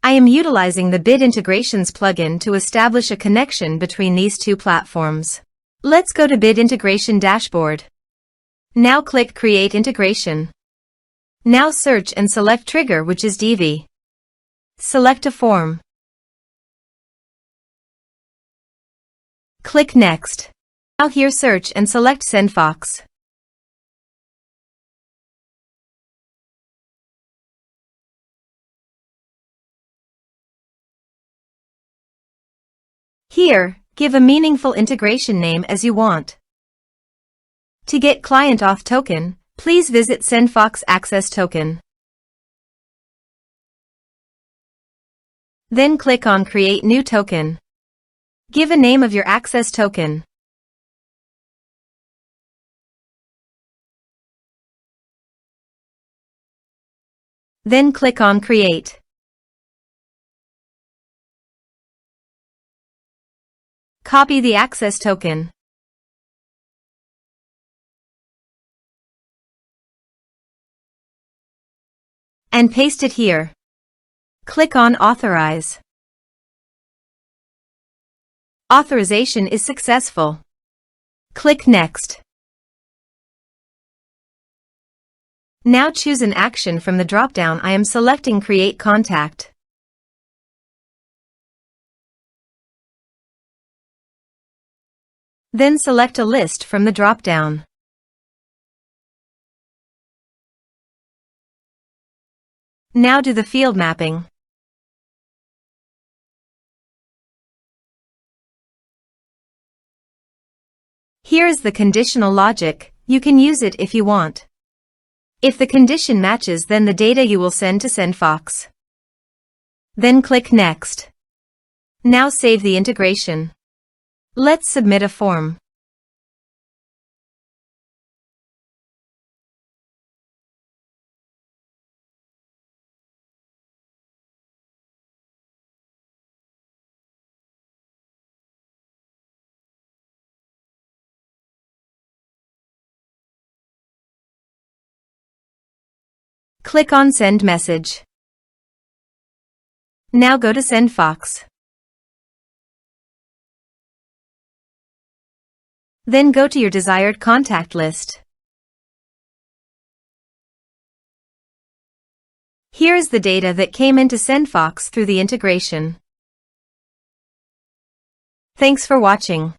I am utilizing the Bid Integrations plugin to establish a connection between these two platforms. Let's go to Bid Integration Dashboard. Now click Create Integration. Now search and select Trigger, which is Divi. Select a form. Click Next. Now here search and select SendFox. Here, give a meaningful integration name as you want. To get Client Auth token, please visit SendFox Access Token. Then click on Create New Token. Give a name of your access token. Then click on Create. Copy the access token. And paste it here. Click on Authorize. Authorization is successful. Click Next. Now choose an action from the drop-down. I am selecting Create Contact. Then select a list from the drop-down. Now do the field mapping. Here is the conditional logic. You can use it if you want. If the condition matches, then the data you will send to SendFox. Then click Next. Now save the integration. Let's submit a form. Click on Send Message. Now go to SendFox. Then go to your desired contact list. Here is the data that came into SendFox through the integration. Thanks for watching.